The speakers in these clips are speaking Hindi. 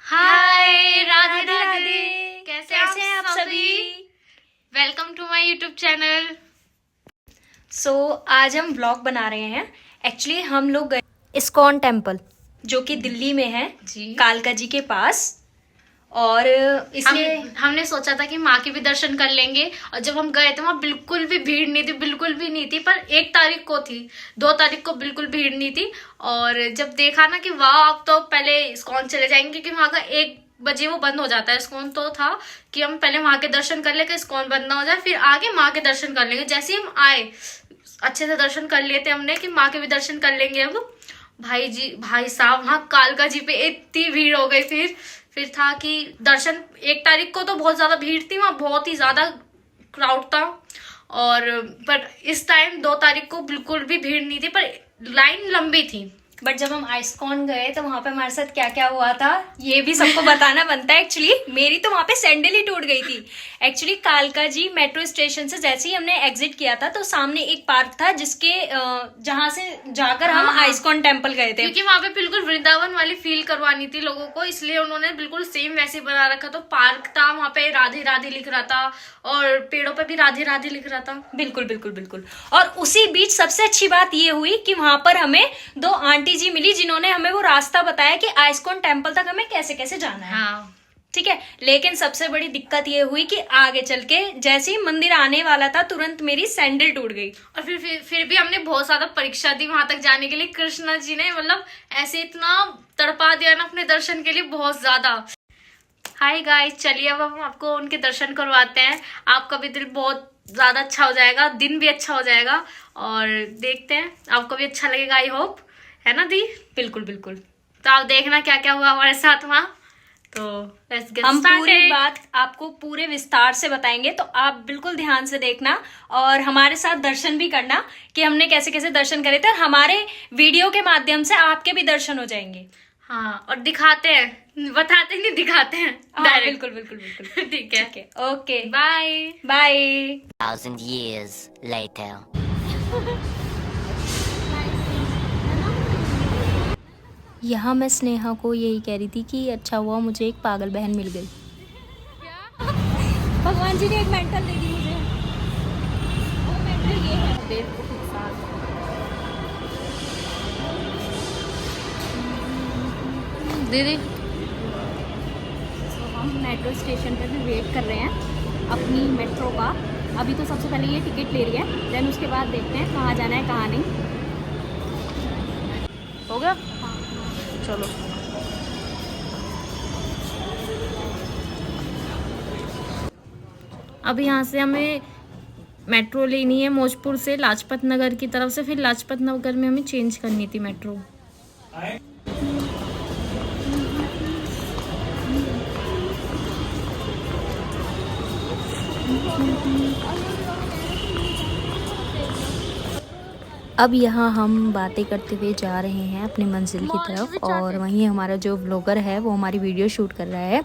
हाय, राधे राधे राधे। राधे। कैसे हैं आप सभी? Welcome to my YouTube channel. आज हम व्लॉग बना रहे हैं। एक्चुअली हम लोग गए इस्कॉन टेम्पल जो कि दिल्ली में है जी। कालका जी के पास, और इसलिए हमने सोचा था कि माँ के भी दर्शन कर लेंगे। और जब हम गए थे वहाँ बिल्कुल भी भीड़ नहीं थी, बिल्कुल भी नहीं थी। पर 1 तारीख को थी, 2 तारीख को बिल्कुल भीड़ नहीं थी। और जब देखा ना कि वाह, अब तो पहले इस्कॉन चले जाएंगे, क्योंकि वहाँ का 1 बजे वो बंद हो जाता है। इस्कॉन तो था कि हम पहले वहां के दर्शन कर ले, कि इस्कॉन बंद ना हो जाए, फिर आगे माँ के दर्शन कर लेंगे। जैसे ही हम आए, अच्छे से दर्शन कर लिए थे हमने कि माँ के भी दर्शन कर लेंगे अब। भाई साहब, वहाँ कालका जी पे इतनी भीड़ हो गई। फिर था कि दर्शन 1 तारीख को तो बहुत ज्यादा भीड़ थी, वहाँ बहुत ही ज्यादा क्राउड था। और पर इस टाइम 2 तारीख को बिल्कुल भी भीड़ नहीं थी, पर लाइन लंबी थी। बट जब हम आइस्कॉन गए तो वहां पे हमारे साथ क्या क्या हुआ था ये भी सबको बताना बनता है। एक्चुअली मेरी तो वहां पे सैंडल ही टूट गई थी। एक्चुअली कालका जी मेट्रो स्टेशन से जैसे ही हमने एग्जिट किया था तो सामने एक पार्क था, जिसके जहां से जाकर हम आइस्कॉन टेम्पल गए थे, क्योंकि वहां पे बिल्कुल वृंदावन वाली फील करवानी थी लोगों को, इसलिए उन्होंने बिल्कुल सेम वैसे बना रखा। तो पार्क था, वहां पे राधे राधे लिख रहा था और पेड़ों पे भी राधे राधे लिख रहा था। बिल्कुल बिल्कुल बिल्कुल। और उसी बीच सबसे अच्छी बात ये हुई कि वहां पर हमें 2 आंटी जी मिली, जिन्होंने हमें वो रास्ता बताया कि आइस्कॉन टेम्पल तक हमें कैसे कैसे जाना है। हाँ, ठीक है। लेकिन सबसे बड़ी दिक्कत ये हुई कि आगे चल के जैसे ही मंदिर आने वाला था तुरंत मेरी सैंडल टूट गई। और फिर भी हमने बहुत ज्यादा परीक्षा दी वहां तक जाने के लिए। कृष्णा जी ने मतलब ऐसे इतना तड़पा दिया ना अपने दर्शन के लिए, बहुत ज्यादा। हाय गाइस, चलिए अब हम आपको उनके दर्शन करवाते हैं। आपका भी दिल बहुत ज्यादा अच्छा हो जाएगा, दिन भी अच्छा हो जाएगा, और देखते हैं आपको भी अच्छा लगेगा, आई होप। है ना दी? बिल्कुल बिल्कुल। तो आप देखना क्या क्या हुआ हमारे साथ वहाँ। तो लेट्स गेट हम पूरी स्टार्टेड। बात आपको पूरे विस्तार से बताएंगे, तो आप बिल्कुल ध्यान से देखना और हमारे साथ दर्शन भी करना कि हमने कैसे कैसे दर्शन करे थे, और हमारे वीडियो के माध्यम से आपके भी दर्शन हो जाएंगे। हाँ, और दिखाते हैं, बताते नहीं, दिखाते हैं डायरेक्ट। बिल्कुल बिल्कुल बिल्कुल। ठीक है। ठीक है, okay, bye bye. 1,000 years later. यहाँ मैं स्नेहा को यही कह रही थी कि अच्छा हुआ मुझे एक पागल बहन मिल गई। भगवान जी ने एक मेंटल दे दी मुझे। वो मेंटल ये है बेवकूफ इंसान। दीदी। हम मेट्रो स्टेशन पर भी वेट कर रहे हैं अपनी मेट्रो का। अभी तो सबसे पहले ये टिकट ले रही है, देन उसके बाद देखते हैं कहाँ जाना है कहाँ नहीं। हो गया? चलो। अब यहाँ से हमें मेट्रो लेनी है मौजपुर से लाजपत नगर की तरफ से, फिर लाजपत नगर में हमें चेंज करनी थी मेट्रो। अब यहाँ हम बातें करते हुए जा रहे हैं अपनी मंजिल की तरफ, और वहीं हमारा जो ब्लॉगर है वो हमारी वीडियो शूट कर रहा है।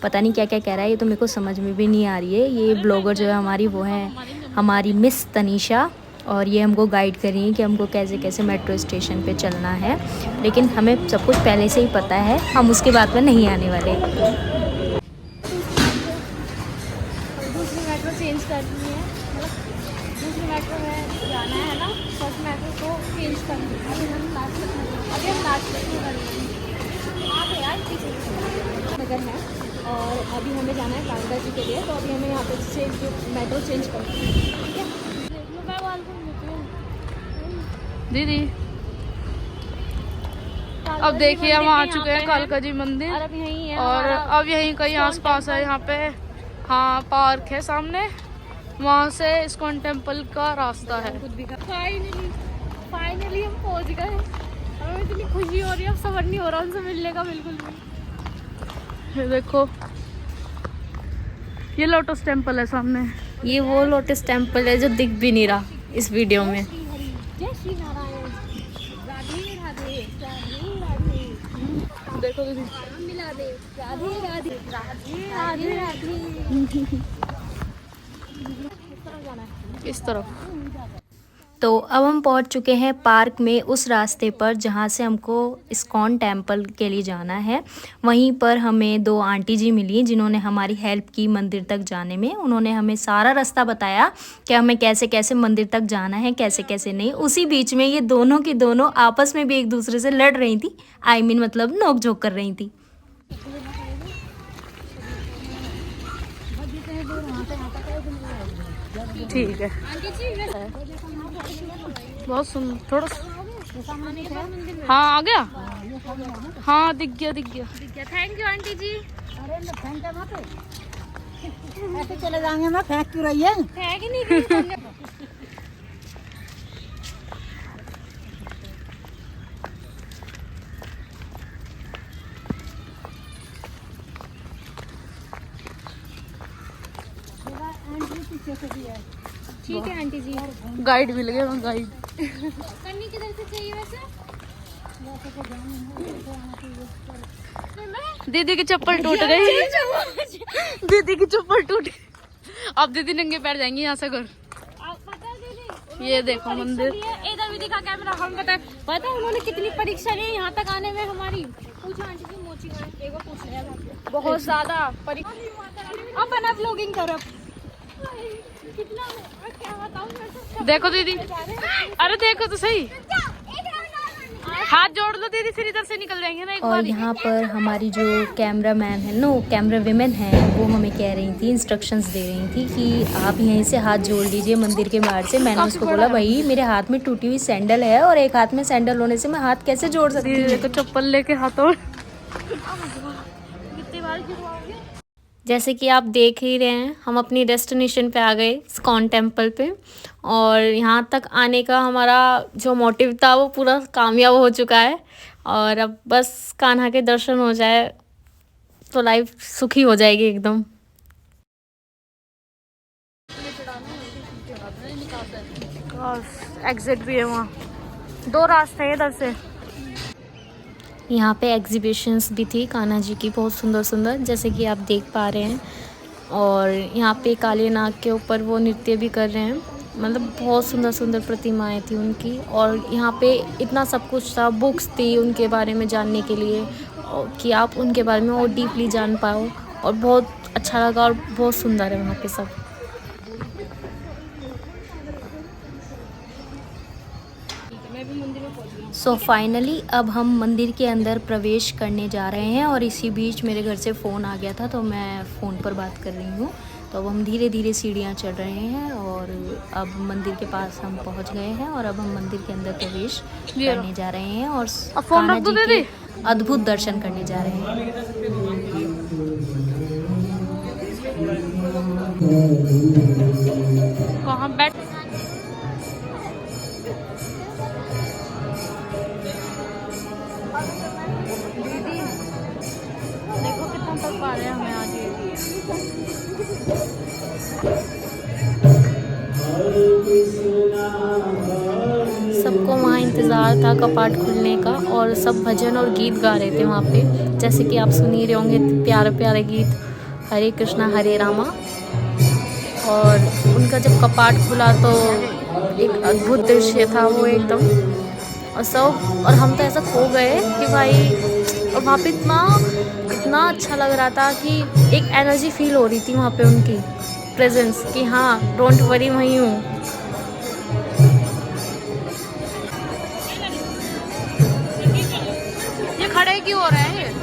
पता नहीं क्या क्या कह रहा है, ये तो मेरे को समझ में भी नहीं आ रही है। ये ब्लॉगर जो है हमारी, वो है हमारी मिस तनीषा, और ये हमको गाइड कर रही है कि हमको कैसे कैसे मेट्रो स्टेशन पे चलना है। लेकिन हमें सब कुछ पहले से ही पता है, हम उसके बाद में नहीं आने वाले। दूसरी मेट्रो चेंज करनी है, दूसरी मेट्रो में जाना है ना, फर्स्ट मेट्रो को चेंज करनी है। अभी हम लाजपत नगर है, और अभी हमें जाना है कालका जी के लिए। तो अभी हमें यहाँ पे से जो मेट्रो चेंज करनी है, ठीक है। मैं बाल दीदी, अब देखिए हम आ चुके हैं कालका जी मंदिर, और अब यहीं है और हमारा अब यहीं कहीं आसपास है। यहाँ पे हाँ पार्क है सामने, वहाँ से इस्कॉन टेम्पल का रास्ता है। फाइनली हम पहुँच गए। हमें इतनी खुशी हो रही है, अब सबर नहीं हो रहा उनसे मिलने का बिल्कुल भी। ये देखो, ये लोटस टेम्पल है सामने। ये वो लोटस टेम्पल है जो दिख भी नहीं रहा इस वीडियो में। जय श्री नारायण, राधे राधे, राधे राधे, देखो दीदी, राम मिला दे, राधे राधे, राधे राधे राधे। इस तरफ तो अब हम पहुंच चुके हैं पार्क में, उस रास्ते पर जहां से हमको इस्कॉन टेम्पल के लिए जाना है। वहीं पर हमें दो आंटी जी मिली जिन्होंने हमारी हेल्प की मंदिर तक जाने में। उन्होंने हमें सारा रास्ता बताया कि हमें कैसे कैसे मंदिर तक जाना है, कैसे कैसे नहीं। उसी बीच में ये दोनों की दोनों आपस में भी एक दूसरे से लड़ रही थी, मतलब नोक झोंक कर रही थी। ठीक है, बहुत सुंदर। थोड़ा हाँ आ गया, हाँ दिख गया। थैंक यू आंटी जी। ऐसे चले जाएंगे, मैं फेंक क्यों रही है? फेंक ही नहीं रही। ठीक है आंटी जी। गाइड मिल गया, गाइड। करनी किधर से चाहिए वैसे? दीदी की चप्पल टूट गई। दीदी की चप्पल टूट गई। अब दीदी नंगे पैर जाएंगी यहाँ से घर। ये देखो मंदिर। इधर भी दिखा कैमरा। हम पता उन्होंने कितनी परीक्षा ली यहाँ तक आने में हमारी। पूछो आंटी जी, मोची का पूछ रहे हैं। बहुत ज्यादा परीक्षा। अब बना व्लॉगिंग कर। कितना क्या बताऊं। देखो दीदी, अरे देखो तो सही। हाथ जोड़ लो दीदी, फिर इधर से निकल जाएंगे ना एक और बार। यहाँ पर हमारी जो कैमरा मैन है, कैमरा विमेन है, वो हमें कह रही थी, इंस्ट्रक्शंस दे रही थी कि आप यहीं से हाथ जोड़ लीजिए मंदिर के बाहर से। मैंने उसको बोला भाई मेरे हाथ में टूटी हुई सैंडल है और एक हाथ में सैंडल होने से मैं हाथ कैसे जोड़ सकती हूँ। देखो चप्पल लेके हाथों। जैसे कि आप देख ही रहे हैं, हम अपनी डेस्टिनेशन पे आ गए, इस्कॉन टेम्पल पे। और यहाँ तक आने का हमारा जो मोटिव था वो पूरा कामयाब हो चुका है। और अब बस कान्हा के दर्शन हो जाए तो लाइफ सुखी हो जाएगी एकदम। एग्जिट भी है वहाँ, दो रास्ते हैं इधर से। यहाँ पे एग्जीबिशंस भी थी कान्हा जी की, बहुत सुंदर सुंदर, जैसे कि आप देख पा रहे हैं। और यहाँ पे काले नाग के ऊपर वो नृत्य भी कर रहे हैं। मतलब बहुत सुंदर सुंदर प्रतिमाएं थी उनकी। और यहाँ पे इतना सब कुछ था, बुक्स थी उनके बारे में जानने के लिए कि आप उनके बारे में और डीपली जान पाओ। और बहुत अच्छा लगा और बहुत सुंदर है वहाँ पे सब। सो फाइनली अब हम मंदिर के अंदर प्रवेश करने जा रहे हैं। और इसी बीच मेरे घर से फ़ोन आ गया था तो मैं फ़ोन पर बात कर रही हूँ। तो अब हम धीरे धीरे सीढ़ियाँ चढ़ रहे हैं और अब मंदिर के पास हम पहुँच गए हैं। और अब हम मंदिर के अंदर प्रवेश करने जा रहे हैं और कान्हा जी के अद्भुत दर्शन करने जा रहे हैं। कहाँ बैठ देखो कितना तक पा रहे हैं हमें आगे। सबको वहाँ इंतज़ार था कपाट खुलने का और सब भजन और गीत गा रहे थे वहाँ पे। जैसे कि आप सुन ही रहे होंगे प्यारे प्यारे गीत, हरे कृष्णा हरे रामा। और उनका जब कपाट खुला तो एक अद्भुत दृश्य था वो एकदम। और सब और हम तो ऐसा खो गए कि भाई, और वहाँ पे इतना अच्छा लग रहा था कि एक एनर्जी फील हो रही थी वहाँ पे, उनकी प्रेजेंस कि हाँ डोंट वरी वहीं हूँ। ये खड़े क्यों हो रहे हैं?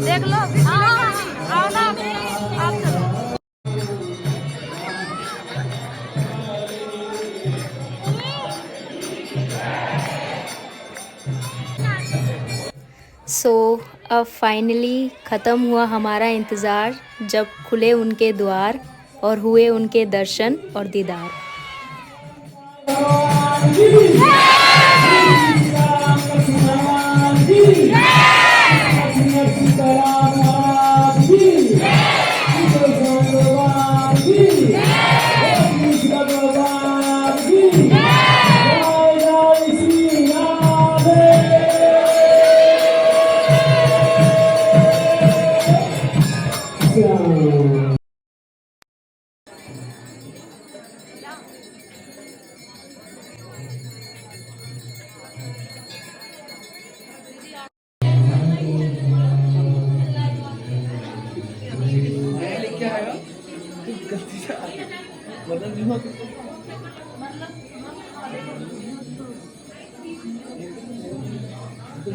देख लो आओ ना आप चलो। सो अब फाइनली ख़त्म हुआ हमारा इंतज़ार, जब खुले उनके द्वार और हुए उनके दर्शन और दीदार। Yeah.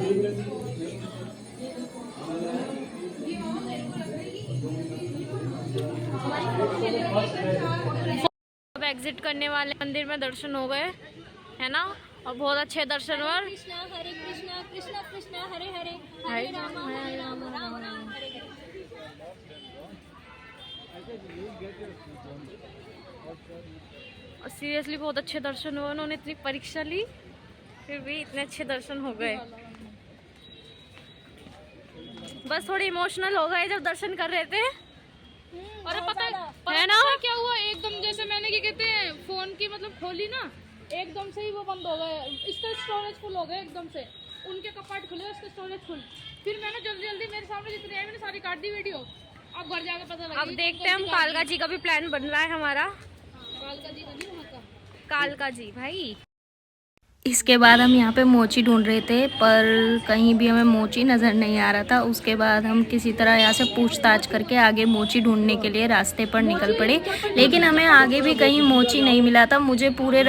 अब एग्जिट करने वाले, मंदिर में दर्शन हो गए है ना, और बहुत अच्छे दर्शन हुए। कृष्णा हरे कृष्णा कृष्णा कृष्णा हरे हरे हरे राम राम राम हरे हरे। और सीरियसली बहुत अच्छे दर्शन हुए। उन्होंने इतनी परीक्षा ली फिर भी इतने अच्छे दर्शन हो गए। बस थोड़े इमोशनल हो गए जब दर्शन कर रहे थे। अरे पता है ना क्या हुआ, एकदम जैसे मैंने क्या कहते हैं फोन की मतलब खोली ना, एकदम से ही वो बंद हो गए, इसका स्टोरेज फुल हो गया एकदम से। उनके कपाट खुले, उसका स्टोरेज फुल। फिर मैंने जल्दी जल्दी मेरे सामने जितने आए मैंने सारी काट दी वीडियो। अब घर जाके पता लगा। अब देखते हैं, हम कालका जी का भी प्लान बन रहा है हमारा। कालका जी का नहीं, वहाँ का कालका जी भाई। इसके बाद हम यहाँ पे मोची ढूंढ रहे थे पर कहीं भी हमें मोची नज़र नहीं आ रहा था। उसके बाद हम किसी तरह यहाँ से पूछताछ करके आगे मोची ढूंढने के लिए रास्ते पर निकल पड़े, लेकिन हमें आगे भी कहीं मोची नहीं मिला था। मुझे पूरे